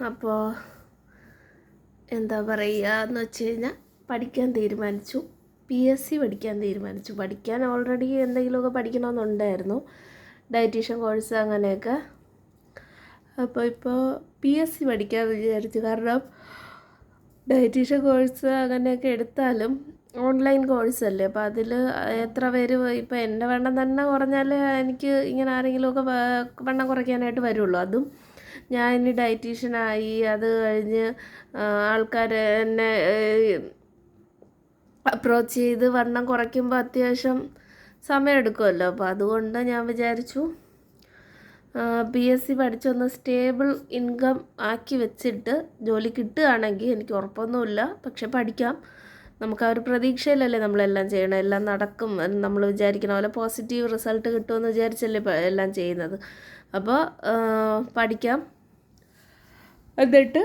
അപ്പോൾ എന്താ പറയുക എന്ന് വെച്ച് കഴിഞ്ഞാൽ പഠിക്കാൻ തീരുമാനിച്ചു. PSC പഠിക്കാൻ തീരുമാനിച്ചു. പഠിക്കാൻ ഓൾറെഡി എന്തെങ്കിലുമൊക്കെ പഠിക്കണമെന്നുണ്ടായിരുന്നു, ഡയറ്റീഷ്യൻ കോഴ്സ് അങ്ങനെയൊക്കെ. ഇപ്പോൾ PSC പഠിക്കാൻ വിചാരിച്ചു. കാരണം ഡയറ്റീഷ്യൻ കോഴ്സ് അങ്ങനെയൊക്കെ എടുത്താലും ഓൺലൈൻ കോഴ്സല്ലേ, അപ്പോൾ അതിൽ എത്ര പേര് ഇപ്പോൾ എൻ്റെ വണ്ണം തന്നെ കുറഞ്ഞാൽ എനിക്ക് ഇങ്ങനെ ആരെങ്കിലുമൊക്കെ വണ്ണം കുറയ്ക്കാനായിട്ട് വരുള്ളൂ. അതും ഞാൻ ഇനി ഡയറ്റീഷ്യനായി അത് കഴിഞ്ഞ് ആൾക്കാർ എന്നെ അപ്രോച്ച് ചെയ്ത് വണ്ണം കുറയ്ക്കുമ്പോൾ അത്യാവശ്യം സമയമെടുക്കുമല്ലോ. അപ്പോൾ അതുകൊണ്ട് ഞാൻ വിചാരിച്ചു PSC പഠിച്ചൊന്ന് സ്റ്റേബിൾ ഇൻകം ആക്കി വെച്ചിട്ട് ജോലി കിട്ടുകയാണെങ്കിൽ, എനിക്ക് ഉറപ്പൊന്നുമില്ല, പക്ഷെ പഠിക്കാം. നമുക്ക് ആ ഒരു പ്രതീക്ഷയിലല്ലേ നമ്മളെല്ലാം ചെയ്യണം. എല്ലാം നടക്കും നമ്മൾ വിചാരിക്കണ പോലെ പോസിറ്റീവ് റിസൾട്ട് കിട്ടുമെന്ന് വിചാരിച്ചല്ലേ എല്ലാം ചെയ്യുന്നത്. അപ്പോൾ പഠിക്കാം. എന്നിട്ട്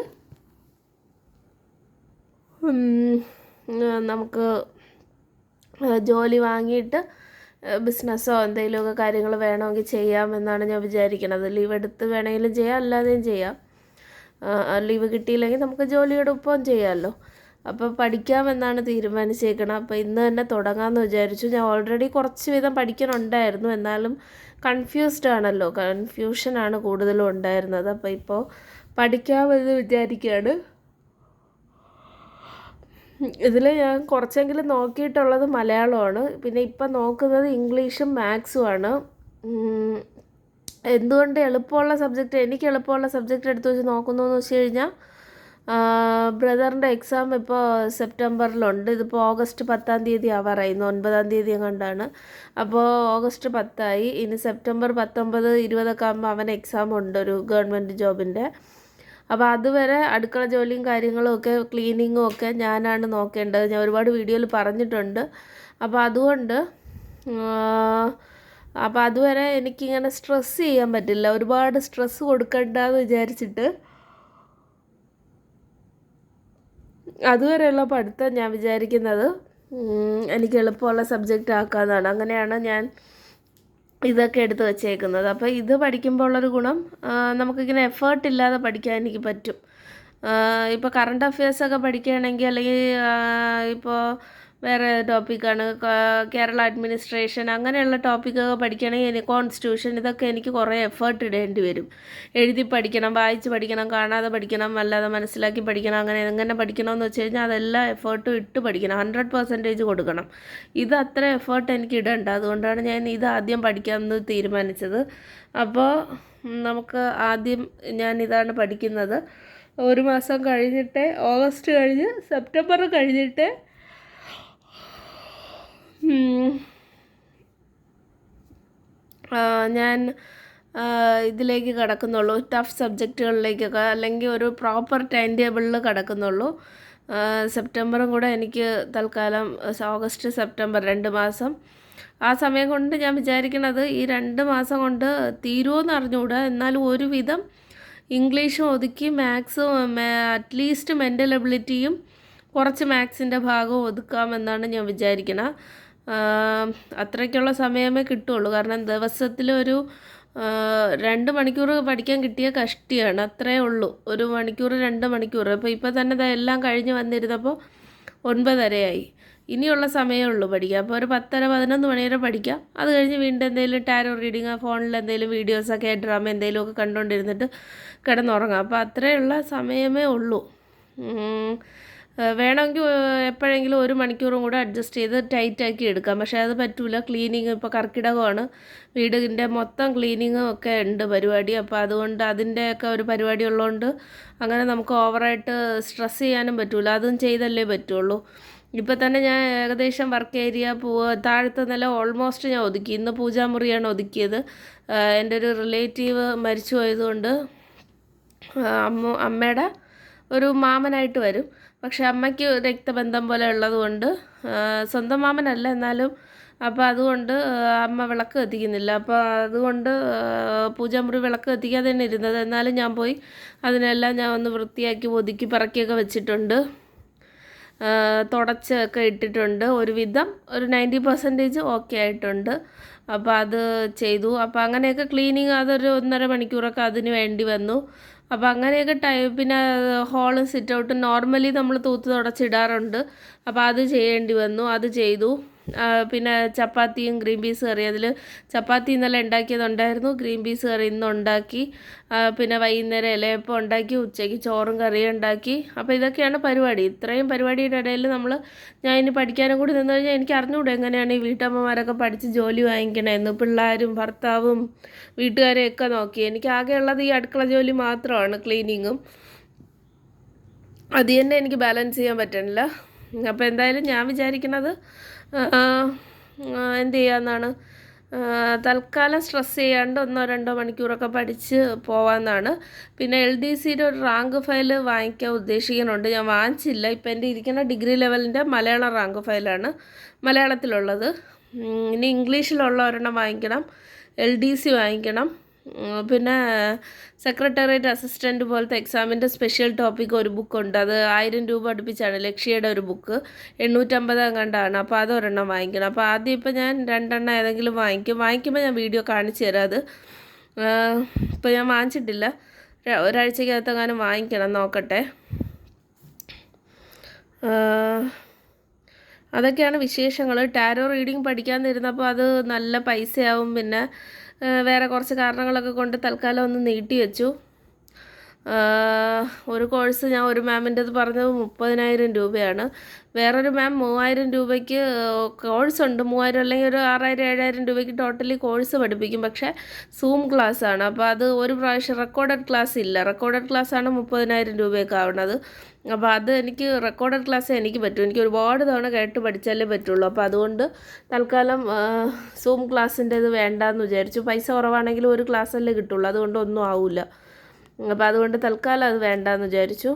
നമുക്ക് ജോലി വാങ്ങിയിട്ട് ബിസിനസ്സോ എന്തെങ്കിലുമൊക്കെ കാര്യങ്ങൾ വേണമെങ്കിൽ ചെയ്യാമെന്നാണ് ഞാൻ വിചാരിക്കണത്. ലീവ് എടുത്ത് വേണമെങ്കിലും ചെയ്യാം, അല്ലാതെയും ചെയ്യാം. ലീവ് കിട്ടിയില്ലെങ്കിൽ നമുക്ക് ജോലിയുടെ ഒപ്പം ചെയ്യാമല്ലോ. അപ്പോൾ പഠിക്കാമെന്നാണ് തീരുമാനിച്ചേക്കണം. അപ്പോൾ ഇന്ന് തന്നെ തുടങ്ങാമെന്ന് വിചാരിച്ചു. ഞാൻ ഓൾറെഡി കുറച്ച് വിധം പഠിക്കണുണ്ടായിരുന്നു, എന്നാലും കൺഫ്യൂസ്ഡ് ആണല്ലോ, കൺഫ്യൂഷനാണ് കൂടുതലും ഉണ്ടായിരുന്നത്. അപ്പോൾ ഇപ്പോൾ പഠിക്കാമെന്ന് വിചാരിക്കുകയാണ്. ഇതിൽ ഞാൻ കുറച്ചെങ്കിലും നോക്കിയിട്ടുള്ളത് മലയാളമാണ്. പിന്നെ ഇപ്പം നോക്കുന്നത് ഇംഗ്ലീഷും മാത്സുമാണ്. എന്തുകൊണ്ട് എളുപ്പമുള്ള സബ്ജക്റ്റ്, എനിക്ക് എളുപ്പമുള്ള സബ്ജക്റ്റ് എടുത്ത് വെച്ച് നോക്കുന്നു എന്ന് വെച്ച് കഴിഞ്ഞാൽ, ബ്രദറിൻ്റെ എക്സാം ഇപ്പോൾ സെപ്റ്റംബറിലുണ്ട്. ഇതിപ്പോൾ ഓഗസ്റ്റ് 10-ാം തീയതി ആവാറായി, 9-ാം തീയതി കണ്ടാണ്. അപ്പോൾ ഓഗസ്റ്റ് 10 ഇനി സെപ്റ്റംബർ 19, 20 ആകുമ്പോൾ അവൻ എക്സാം ഉണ്ട്, ഒരു ഗവൺമെൻറ് ജോബിൻ്റെ. അപ്പോൾ അതുവരെ അടുക്കള ജോലിയും കാര്യങ്ങളും ഒക്കെ ക്ലീനിങ്ങും ഒക്കെ ഞാനാണ് നോക്കേണ്ടത്. ഞാൻ ഒരുപാട് വീഡിയോയിൽ പറഞ്ഞിട്ടുണ്ട്. അപ്പോൾ അതുവരെ എനിക്കിങ്ങനെ സ്ട്രെസ്സ് ചെയ്യാൻ പറ്റില്ല, ഒരുപാട് സ്ട്രെസ്സ് കൊടുക്കണ്ടെന്ന് വിചാരിച്ചിട്ട് അതുവരെയുള്ള പഠിത്തം ഞാൻ വിചാരിക്കുന്നത് എനിക്ക് എളുപ്പമുള്ള സബ്ജക്റ്റ് ആക്കാമെന്നാണ്. അങ്ങനെയാണ് ഞാൻ ഇതൊക്കെ എടുത്ത് വച്ചേക്കുന്നത്. അപ്പോൾ ഇത് പഠിക്കുമ്പോൾ ഉള്ളൊരു ഗുണം, നമുക്കിങ്ങനെ എഫേർട്ട് ഇല്ലാതെ പഠിക്കാൻ എനിക്ക് പറ്റും. ഇപ്പോൾ കറണ്ട് അഫയേഴ്സൊക്കെ പഠിക്കുകയാണെങ്കിൽ, അല്ലെങ്കിൽ ഇപ്പോൾ വേറെ ടോപ്പിക്കാണ് കേരള അഡ്മിനിസ്ട്രേഷൻ അങ്ങനെയുള്ള ടോപ്പിക്കൊക്കെ പഠിക്കുകയാണെങ്കിൽ, കോൺസ്റ്റിറ്റ്യൂഷൻ, ഇതൊക്കെ എനിക്ക് കുറേ എഫേർട്ട് ഇടേണ്ടി വരും. എഴുതി പഠിക്കണം, വായിച്ച് പഠിക്കണം, കാണാതെ പഠിക്കണം, അല്ലാതെ മനസ്സിലാക്കി പഠിക്കണം, അങ്ങനെ എങ്ങനെ പഠിക്കണമെന്ന് വെച്ച് കഴിഞ്ഞാൽ അതെല്ലാം എഫേർട്ടും ഇട്ട് പഠിക്കണം, 100% കൊടുക്കണം. ഇത് അത്ര എഫേർട്ട് എനിക്ക് ഇടണ്ട. അതുകൊണ്ടാണ് ഞാൻ ഇത് ആദ്യം പഠിക്കാമെന്ന് തീരുമാനിച്ചത്. അപ്പോൾ നമുക്ക് ആദ്യം ഞാൻ ഇതാണ് പഠിക്കുന്നത്. 1 മാസം കഴിഞ്ഞിട്ട്, ഓഗസ്റ്റ് കഴിഞ്ഞ് സെപ്റ്റംബർ കഴിഞ്ഞിട്ട് ഞാൻ ഇതിലേക്ക് കടക്കുന്നുള്ളൂ, ടഫ് സബ്ജക്റ്റുകളിലേക്കൊക്കെ, അല്ലെങ്കിൽ ഒരു പ്രോപ്പർ ടൈം ടേബിളിൽ കടക്കുന്നുള്ളൂ. സെപ്റ്റംബറും കൂടെ എനിക്ക് തൽക്കാലം, ഓഗസ്റ്റ് സെപ്റ്റംബർ 2 മാസം, ആ സമയം കൊണ്ട് ഞാൻ വിചാരിക്കണത് ഈ 2 മാസം കൊണ്ട് തീരുമോയെന്ന് അറിഞ്ഞുകൂടാ. എന്നാലും ഒരുവിധം ഇംഗ്ലീഷും ഒതുക്കി മാത്സും അറ്റ്ലീസ്റ്റ് മെൻ്റൽ എബിലിറ്റിയും കുറച്ച് മാത്സിൻ്റെ ഭാഗവും ഒതുക്കാമെന്നാണ് ഞാൻ വിചാരിക്കണത്. അത്രയ്ക്കുള്ള സമയമേ കിട്ടുള്ളൂ. കാരണം ദിവസത്തിലൊരു 2 മണിക്കൂർ പഠിക്കാൻ കിട്ടിയ കഷ്ടിയാണ്, അത്രയേ ഉള്ളൂ. 1 മണിക്കൂർ 2 മണിക്കൂർ. അപ്പോൾ ഇപ്പോൾ തന്നെ എല്ലാം കഴിഞ്ഞ് വന്നിരുന്നപ്പോൾ 9:30 ഇനിയുള്ള സമയമേ ഉള്ളൂ പഠിക്കാം. അപ്പോൾ ഒരു 10-11 മണി വരെ പഠിക്കാം. അത് കഴിഞ്ഞ് വീണ്ടും എന്തെങ്കിലും ടാരോ റീഡിങ്, ഫോണിൽ എന്തെങ്കിലും വീഡിയോസൊക്കെ, ഡ്രാമ എന്തെങ്കിലുമൊക്കെ കണ്ടുകൊണ്ടിരുന്നിട്ട് കിടന്നുറങ്ങാം. അപ്പോൾ അത്രയുള്ള സമയമേ ഉള്ളൂ. വേണമെങ്കിൽ എപ്പോഴെങ്കിലും 1 മണിക്കൂറും കൂടെ അഡ്ജസ്റ്റ് ചെയ്ത് ടൈറ്റാക്കി എടുക്കാം. പക്ഷേ അത് പറ്റില്ല. ക്ലീനിങ് ഇപ്പോൾ കർക്കിടകമാണ്, വീടിൻ്റെ മൊത്തം ക്ലീനിങ്ങും ഒക്കെ ഉണ്ട് പരിപാടി. അപ്പോൾ അതുകൊണ്ട് അതിൻ്റെയൊക്കെ ഒരു പരിപാടി ഉള്ളതുകൊണ്ട് അങ്ങനെ നമുക്ക് ഓവറായിട്ട് സ്ട്രെസ് ചെയ്യാനും പറ്റില്ല. അതും ചെയ്തല്ലേ പറ്റുള്ളൂ. ഇപ്പോൾ തന്നെ ഞാൻ ഏകദേശം വർക്ക് ഏരിയ താഴത്തെ നില ഓൾമോസ്റ്റ് ഞാൻ ഒതുക്കി. ഇന്ന് പൂജാമുറിയാണ് ഒതുക്കിയത്. എൻ്റെ ഒരു റിലേറ്റീവ് മരിച്ചു പോയതുകൊണ്ട് അമ്മയുടെ ഒരു മാമനായിട്ട് വരും. പക്ഷെ അമ്മയ്ക്ക് രക്തബന്ധം പോലെ ഉള്ളതുകൊണ്ട്, സ്വന്തം മാമനല്ല എന്നാലും, അപ്പോൾ അതുകൊണ്ട് അമ്മ വിളക്ക് കത്തിക്കുന്നില്ല. അപ്പോൾ അതുകൊണ്ട് പൂജാമുറി വിളക്ക് കത്തിക്കാതെ തന്നെ ഇരുന്നത്. എന്നാലും ഞാൻ പോയി അതിനെല്ലാം ഞാൻ ഒന്ന് വൃത്തിയാക്കി ഒതുക്കി പറക്കിയൊക്കെ വെച്ചിട്ടുണ്ട്. തുടച്ചൊക്കെ ഇട്ടിട്ടുണ്ട്. ഒരുവിധം ഒരു 90% ഓക്കെ ആയിട്ടുണ്ട്. അപ്പോൾ അത് ചെയ്തു. അപ്പോൾ അങ്ങനെയൊക്കെ ക്ലീനിങ് അതൊരു 1.5 മണിക്കൂറൊക്കെ അതിന് വേണ്ടി വന്നു. അപ്പോൾ അങ്ങനെയൊക്കെ പിന്നെ ഹോളും സിറ്റ് ഔട്ടും നോർമലി നമ്മൾ തൂത്ത് തുടച്ചിടാറുണ്ട്. അപ്പോൾ അത് ചെയ്യേണ്ടി വന്നു, അത് ചെയ്തു. പിന്നെ ചപ്പാത്തിയും ഗ്രീൻ പീസ് കറി, അതിൽ ചപ്പാത്തി ഇന്നലെ ഉണ്ടാക്കിയതുണ്ടായിരുന്നു, ഗ്രീൻ പീസ് കറി ഇന്ന് ഉണ്ടാക്കി. പിന്നെ വൈകുന്നേരം ഇലയപ്പം ഉണ്ടാക്കി, ഉച്ചയ്ക്ക് ചോറും കറിയും ഉണ്ടാക്കി. അപ്പോൾ ഇതൊക്കെയാണ് പരിപാടി. ഇത്രയും പരിപാടിയുടെ ഇടയിൽ ഞാൻ ഇനി പഠിക്കാനും കൂടി നിന്ന് കഴിഞ്ഞാൽ എനിക്ക് അറിഞ്ഞുകൂടെ എങ്ങനെയാണ് ഈ വീട്ടമ്മമാരൊക്കെ പഠിച്ച് ജോലി വാങ്ങിക്കണമെന്ന്. പിള്ളേരും ഭർത്താവും വീട്ടുകാരെയൊക്കെ നോക്കി എനിക്ക് ആകെയുള്ളത് ഈ അടുക്കള ജോലി മാത്രമാണ്, ക്ലീനിങ്ങും. അത് തന്നെ എനിക്ക് ബാലൻസ് ചെയ്യാൻ പറ്റണില്ല. അപ്പോൾ എന്തായാലും ഞാൻ വിചാരിക്കുന്നത് എന്ത് ചെയ്യാമെന്നാണ്, തൽക്കാലം സ്ട്രെസ് ചെയ്യാണ്ട് 1-2 മണിക്കൂറൊക്കെ പഠിച്ച് പോകാമെന്നാണ്. പിന്നെ LDCയുടെ ഒരു റാങ്ക് ഫയൽ വാങ്ങിക്കാൻ ഉദ്ദേശിക്കുന്നുണ്ട്. ഞാൻ വാങ്ങിച്ചില്ല. ഇപ്പം എൻ്റെ ഇരിക്കുന്ന ഡിഗ്രി ലെവലിൻ്റെ മലയാളം റാങ്ക് ഫയലാണ്, മലയാളത്തിലുള്ളത്. ഇനി ഇംഗ്ലീഷിലുള്ള ഒരെണ്ണം വാങ്ങിക്കണം, LDC വാങ്ങിക്കണം. പിന്നെ സെക്രട്ടേറിയറ്റ് അസിസ്റ്റൻറ്റ് പോലത്തെ എക്സാമിൻ്റെ സ്പെഷ്യൽ ടോപ്പിക് ഒരു ബുക്കുണ്ട്, അത് 1000 രൂപ അടുപ്പിച്ചാണ്. ലക്ഷ്യയുടെ ഒരു ബുക്ക് 850 എങ്ങാണ്ടാണ്. അപ്പോൾ അതൊരെണ്ണം വാങ്ങിക്കണം. അപ്പോൾ ആദ്യം ഇപ്പോൾ ഞാൻ 2 ഏതെങ്കിലും വാങ്ങിക്കുമ്പോൾ ഞാൻ വീഡിയോ കാണിച്ചു തരാം. അത് ഇപ്പോൾ ഞാൻ വാങ്ങിച്ചിട്ടില്ല, ഒരാഴ്ചക്കകത്തെങ്ങാനും വാങ്ങിക്കണം, നോക്കട്ടെ. അതൊക്കെയാണ് വിശേഷങ്ങൾ. ടാരോ റീഡിങ് പഠിക്കാനിരുന്നപ്പോൾ അത് നല്ല പൈസയാവും. പിന്നെ വേറെ കുറച്ച് കാരണങ്ങളൊക്കെ കൊണ്ട് തൽക്കാലം ഒന്ന് നീട്ടി വെച്ചു. ഒരു കോഴ്സ് ഞാൻ ഒരു മാമിൻ്റെത് പറഞ്ഞത് 30,000 രൂപയാണ്. വേറൊരു മാം 3,000 രൂപയ്ക്ക് കോഴ്സുണ്ട്. 3,000 അല്ലെങ്കിൽ ഒരു 6,000-7,000 രൂപയ്ക്ക് ടോട്ടലി കോഴ്സ് പഠിപ്പിക്കും. പക്ഷേ സൂം ക്ലാസ്സാണ്. അപ്പോൾ അത് ഒരു പ്രാവശ്യം റെക്കോർഡഡ് ക്ലാസ് ഇല്ല. റെക്കോർഡഡ് ക്ലാസ്സാണ് 30,000 രൂപയൊക്കെ ആവുന്നത്. അപ്പോൾ അത് എനിക്ക് റെക്കോർഡഡ് ക്ലാസ് എനിക്ക് പറ്റും. എനിക്ക് ഒരുപാട് തവണ കേട്ട് പഠിച്ചാലേ പറ്റുള്ളൂ. അപ്പോൾ അതുകൊണ്ട് തൽക്കാലം സൂം ക്ലാസ്സിൻ്റെ ഇത് വേണ്ടാന്ന് വിചാരിച്ചു. പൈസ കുറവാണെങ്കിലും ഒരു ക്ലാസ്സല്ലേ കിട്ടുള്ളൂ, അതുകൊണ്ട് ഒന്നും ആവില്ല. അപ്പോൾ അതുകൊണ്ട് തൽക്കാലം അത് വേണ്ടാന്ന് വിചാരിച്ചു.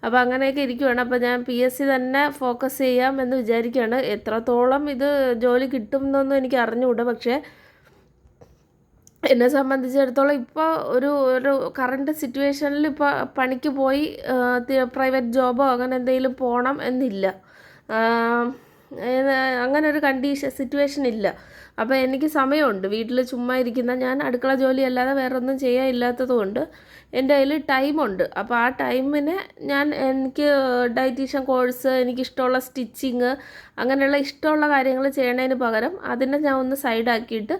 അപ്പോൾ അങ്ങനെയൊക്കെ ഇരിക്കുവാണ്. അപ്പോൾ ഞാൻ PSC തന്നെ ഫോക്കസ് ചെയ്യാം എന്ന് വിചാരിക്കുകയാണ്. എത്രത്തോളം ഇത് ജോലി കിട്ടും എന്നൊന്നും എനിക്ക് അറിഞ്ഞുകൂടാ. പക്ഷേ എന്നെ സംബന്ധിച്ചിടത്തോളം ഇപ്പോൾ ഒരു കറണ്ട് സിറ്റുവേഷനിൽ ഇപ്പോൾ പണിക്ക് പോയി പ്രൈവറ്റ് ജോബോ അങ്ങനെ എന്തെങ്കിലും പോകണം എന്നില്ല. അങ്ങനെ ഒരു സിറ്റുവേഷൻ ഇല്ല. അപ്പോൾ എനിക്ക് സമയമുണ്ട്. വീട്ടിൽ ചുമ്മാ ഇരിക്കുന്ന ഞാൻ അടുക്കള ജോലി അല്ലാതെ വേറെ ഒന്നും ചെയ്യാനില്ലാത്തത് കൊണ്ട് എൻ്റെ കയ്യിൽ ടൈമുണ്ട്. അപ്പോൾ ആ ടൈമിന് എനിക്ക് ഡയറ്റീഷ്യൻ കോഴ്സ്, എനിക്കിഷ്ടമുള്ള സ്റ്റിച്ചിങ്, അങ്ങനെയുള്ള ഇഷ്ടമുള്ള കാര്യങ്ങൾ ചെയ്യണതിന് പകരം അതിനെ ഞാൻ ഒന്ന് സൈഡാക്കിയിട്ട്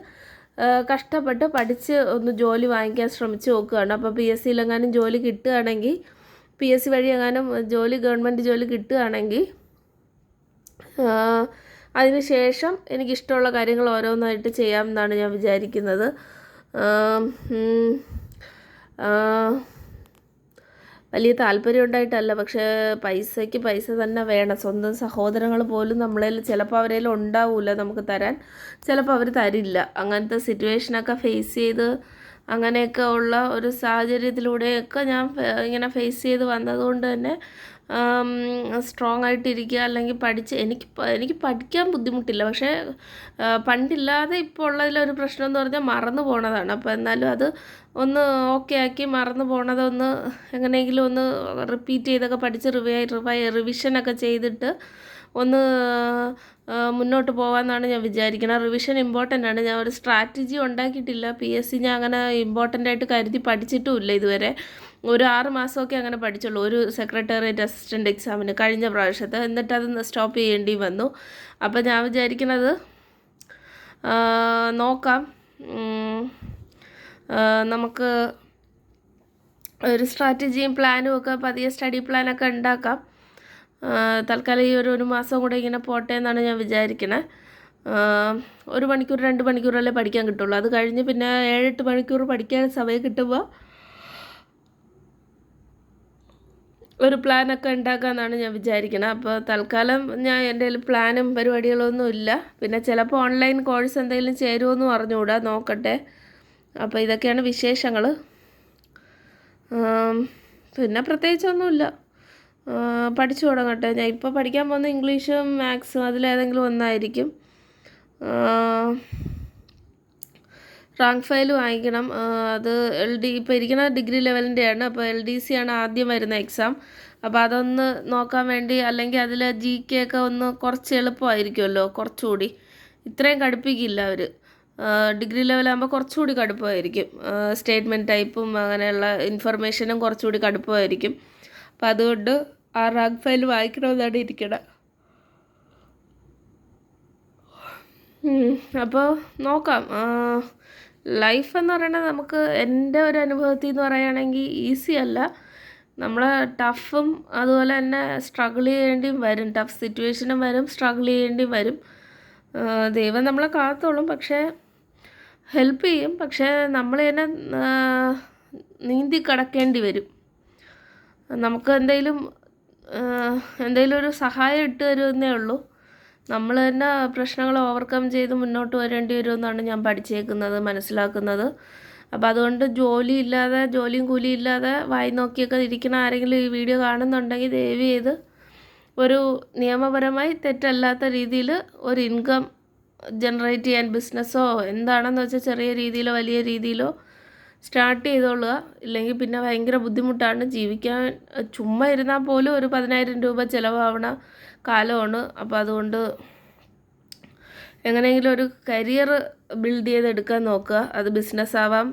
കഷ്ടപ്പെട്ട് പഠിച്ച് ഒന്ന് ജോലി വാങ്ങിക്കാൻ ശ്രമിച്ച് നോക്കുകയാണ്. അപ്പോൾ PSCയിലെങ്ങാനും ജോലി കിട്ടുകയാണെങ്കിൽ, PSC വഴി എങ്ങാനും ഗവൺമെൻറ് ജോലി കിട്ടുകയാണെങ്കിൽ അതിന് ശേഷം എനിക്കിഷ്ടമുള്ള കാര്യങ്ങൾ ഓരോന്നായിട്ട് ചെയ്യാമെന്നാണ് ഞാൻ വിചാരിക്കുന്നത്. വലിയ താല്പര്യം ഉണ്ടായിട്ടല്ല, പക്ഷേ പൈസയ്ക്ക് പൈസ തന്നെ വേണം. സ്വന്തം സഹോദരങ്ങൾ പോലും നമ്മളതിൽ ചിലപ്പോൾ അവരേൽ ഉണ്ടാവില്ല നമുക്ക് തരാൻ, ചിലപ്പോൾ അവർ തരില്ല. അങ്ങനത്തെ സിറ്റുവേഷനൊക്കെ ഫേസ് ചെയ്ത് അങ്ങനെയൊക്കെ ഉള്ള ഒരു സാഹചര്യത്തിലൂടെയൊക്കെ ഞാൻ ഇങ്ങനെ ഫേസ് ചെയ്ത് വന്നതുകൊണ്ട് തന്നെ സ്ട്രോങ് ആയിട്ടിരിക്കുക, അല്ലെങ്കിൽ എനിക്ക് പഠിക്കാൻ ബുദ്ധിമുട്ടില്ല. പക്ഷേ പണ്ടില്ലാതെ ഇപ്പോൾ ഉള്ളതിലൊരു പ്രശ്നം എന്ന് പറഞ്ഞാൽ മറന്നു പോണതാണ്. അപ്പോൾ എന്നാലും അത് ഒന്ന് ഓക്കെ ആക്കി മറന്നു പോണതൊന്ന് എങ്ങനെയെങ്കിലും ഒന്ന് റിപ്പീറ്റ് ചെയ്തൊക്കെ പഠിച്ച് റിവിഷനൊക്കെ ചെയ്തിട്ട് ഒന്ന് മുന്നോട്ട് പോകാമെന്നാണ് ഞാൻ വിചാരിക്കുന്നത്. റിവിഷൻ ഇമ്പോർട്ടൻ്റ് ആണ്. ഞാൻ ഒരു സ്ട്രാറ്റജി ഉണ്ടാക്കിയിട്ടില്ല. PSC ഞാൻ അങ്ങനെ ഇമ്പോർട്ടൻ്റ് ആയിട്ട് കരുതി പഠിച്ചിട്ടുമില്ല ഇതുവരെ. ഒരു 6 മാസമൊക്കെ അങ്ങനെ പഠിച്ചുള്ളൂ ഒരു സെക്രട്ടേറിയറ്റ് അസിസ്റ്റൻ്റ് എക്സാമിന് കഴിഞ്ഞ പ്രാവശ്യത്തെ. എന്നിട്ട് അത് സ്റ്റോപ്പ് ചെയ്യേണ്ടി വന്നു. അപ്പോൾ ഞാൻ വിചാരിക്കുന്നത് നോക്കാം, നമുക്ക് ഒരു സ്ട്രാറ്റജിയും പ്ലാനും ഒക്കെ പതിയെ സ്റ്റഡി പ്ലാനൊക്കെ ഉണ്ടാക്കാം. തൽക്കാലം ഈ ഒരു മാസം കൂടെ ഇങ്ങനെ പോട്ടെ എന്നാണ് ഞാൻ വിചാരിക്കണേ. 1 മണിക്കൂർ 2 മണിക്കൂറല്ലേ പഠിക്കാൻ കിട്ടുള്ളൂ. അത് കഴിഞ്ഞ് പിന്നെ 7-8 മണിക്കൂർ പഠിക്കാൻ സമയം കിട്ടുമ്പോൾ ഒരു പ്ലാനൊക്കെ ഉണ്ടാക്കാമെന്നാണ് ഞാൻ വിചാരിക്കുന്നത്. അപ്പോൾ തൽക്കാലം എൻ്റെ കയ്യിൽ പ്ലാനും പരിപാടികളൊന്നും ഇല്ല. പിന്നെ ചിലപ്പോൾ ഓൺലൈൻ കോഴ്സ് എന്തെങ്കിലും ചേരുമെന്ന് അറിഞ്ഞുകൂടാ, നോക്കട്ടെ. അപ്പോൾ ഇതൊക്കെയാണ് വിശേഷങ്ങൾ. പിന്നെ പ്രത്യേകിച്ചൊന്നുമില്ല, പഠിച്ചു തുടങ്ങട്ടെ. ഞാൻ ഇപ്പോൾ പഠിക്കാൻ പോകുന്ന ഇംഗ്ലീഷും മാത്സും അതിലേതെങ്കിലും ഒന്നായിരിക്കും. റാങ്ക് ഫയൽ വാങ്ങിക്കണം. അത് ഇപ്പോൾ ഇരിക്കുന്ന ഡിഗ്രി ലെവലിൻ്റെയാണ്. അപ്പോൾ LDC ആണ് ആദ്യം വരുന്ന എക്സാം. അപ്പോൾ അതൊന്ന് നോക്കാൻ വേണ്ടി, അല്ലെങ്കിൽ അതിൽ GK ഒക്കെ ഒന്ന് കുറച്ച് എളുപ്പമായിരിക്കുമല്ലോ, കുറച്ചുകൂടി ഇത്രയും കടുപ്പിക്കില്ല അവർ. ഡിഗ്രി ലെവലാകുമ്പോൾ കുറച്ചുകൂടി കടുപ്പമായിരിക്കും. സ്റ്റേറ്റ്മെൻറ്റ് ടൈപ്പും അങ്ങനെയുള്ള ഇൻഫർമേഷനും കുറച്ചുകൂടി കടുപ്പമായിരിക്കും. അപ്പം അതുകൊണ്ട് ആ റാങ്ക് ഫയൽ വായിക്കണമെന്നാണ് ഇരിക്കണം. അപ്പോൾ നോക്കാം. ലൈഫ് എന്ന് പറയുന്നത് നമുക്ക് എൻ്റെ ഒരു അനുഭവത്തിൽ എന്ന് പറയുകയാണെങ്കിൽ ഈസി അല്ല. നമ്മൾ ടഫും അതുപോലെ തന്നെ സ്ട്രഗിൾ ചെയ്യേണ്ടിയും വരും. ടഫ് സിറ്റുവേഷനും വരും, സ്ട്രഗിൾ ചെയ്യേണ്ടിയും വരും. ദൈവം നമ്മളെ കാത്തോളും, പക്ഷേ ഹെൽപ്പ് ചെയ്യും. പക്ഷേ നമ്മൾ തന്നെ നീന്തി കടക്കേണ്ടി വരും. നമുക്ക് എന്തെങ്കിലും ഒരു സഹായം ഇട്ട് തരുമെന്നേ ഉള്ളൂ. നമ്മൾ തന്നെ പ്രശ്നങ്ങൾ ഓവർകം ചെയ്ത് മുന്നോട്ട് വരേണ്ടി വരുമെന്നാണ് ഞാൻ പഠിച്ചേക്കുന്നത്, മനസ്സിലാക്കുന്നത്. അപ്പോൾ അതുകൊണ്ട് ജോലിയും കൂലിയും ഇല്ലാതെ വായി നോക്കിയൊക്കെ ഇരിക്കുന്ന ആരെങ്കിലും ഈ വീഡിയോ കാണുന്നുണ്ടെങ്കിൽ ദയവ് ചെയ്ത് ഒരു നിയമപരമായി തെറ്റല്ലാത്ത രീതിയിൽ ഒരു ഇൻകം ജനറേറ്റ് ചെയ്യാൻ ബിസിനസ്സോ എന്താണെന്ന് വെച്ചാൽ ചെറിയ രീതിയിലോ വലിയ രീതിയിലോ സ്റ്റാർട്ട് ചെയ്തോളുക. ഇല്ലെങ്കിൽ പിന്നെ ഭയങ്കര ബുദ്ധിമുട്ടാണ് ജീവിക്കാൻ. ചുമ്മാ ഇരുന്നാൽ പോലും ഒരു 10,000 രൂപ ചിലവാവണ കാലമാണ്. അപ്പോൾ അതുകൊണ്ട് എങ്ങനെയെങ്കിലും ഒരു കരിയർ ബിൽഡ് ചെയ്തെടുക്കാൻ നോക്കുക. അത് ബിസിനസ് ആവാം,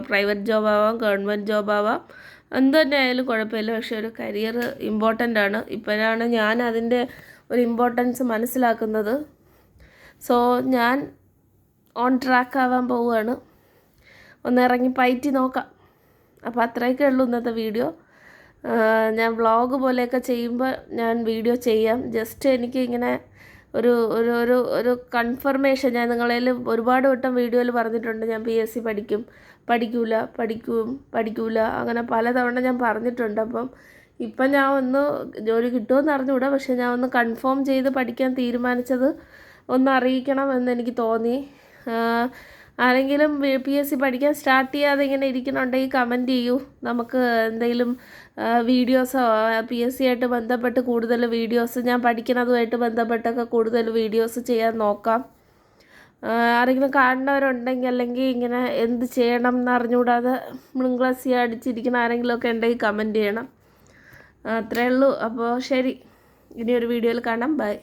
പ്രൈവറ്റ് ജോബ് ആവാം, ഗവൺമെൻറ് ജോബ് ആവാം, എന്ത് തന്നെ ആയാലും കുഴപ്പമില്ല. പക്ഷേ ഒരു കരിയർ ഇമ്പോർട്ടൻ്റ് ആണ്. ഇപ്പോഴാണ് ഞാൻ അതിൻ്റെ ഒരു ഇമ്പോർട്ടൻസ് മനസ്സിലാക്കുന്നത്. സോ ഞാൻ ഓൺ ട്രാക്ക് ആവാൻ പോവുകയാണ്. ഒന്ന് ഇറങ്ങി പയറ്റി നോക്കാം. അപ്പോൾ അത്രയൊക്കെ ഉള്ളൂ ഇന്നത്തെ വീഡിയോ. ഞാൻ വ്ളോഗ് പോലെയൊക്കെ ചെയ്യുമ്പോൾ ഞാൻ വീഡിയോ ചെയ്യാം. ജസ്റ്റ് എനിക്ക് ഇങ്ങനെ ഒരു ഒരു ഒരു ഒരു കൺഫർമേഷൻ, ഞാൻ നിങ്ങളിൽ ഒരുപാട് വട്ടം വീഡിയോയിൽ പറഞ്ഞിട്ടുണ്ട് ഞാൻ PSC പഠിക്കൂല അങ്ങനെ പലതവണ ഞാൻ പറഞ്ഞിട്ടുണ്ട്. അപ്പം ഇപ്പം ഞാൻ ഒന്ന് ജോലി കിട്ടുമെന്ന് അറിഞ്ഞുകൂടാ, പക്ഷേ ഞാൻ ഒന്ന് കൺഫേം ചെയ്ത് പഠിക്കാൻ തീരുമാനിച്ചത് ഒന്ന് അറിയിക്കണം എന്നെനിക്ക് തോന്നി. ആരെങ്കിലും PSC പഠിക്കാൻ സ്റ്റാർട്ട് ചെയ്യാതെ ഇങ്ങനെ ഇരിക്കുന്നുണ്ടെങ്കിൽ കമൻറ്റ് ചെയ്യൂ. നമുക്ക് എന്തെങ്കിലും വീഡിയോസോ PSC ആയിട്ട് ബന്ധപ്പെട്ട് കൂടുതൽ വീഡിയോസ്, ഞാൻ പഠിക്കുന്നതുമായിട്ട് ബന്ധപ്പെട്ടൊക്കെ കൂടുതൽ വീഡിയോസ് ചെയ്യാൻ നോക്കാം. ആരെങ്കിലും കാണുന്നവരുണ്ടെങ്കിൽ, അല്ലെങ്കിൽ ഇങ്ങനെ എന്ത് ചെയ്യണം എന്ന് അറിഞ്ഞുകൂടാതെ മിംഗ്ലസി അടിച്ചിരിക്കുന്ന ആരെങ്കിലുമൊക്കെ ഉണ്ടെങ്കിൽ കമൻറ്റ് ചെയ്യണം. അത്രയേ ഉള്ളൂ. അപ്പോൾ ശരി, ഇനി ഒരു വീഡിയോയിൽ കാണാം. ബൈ.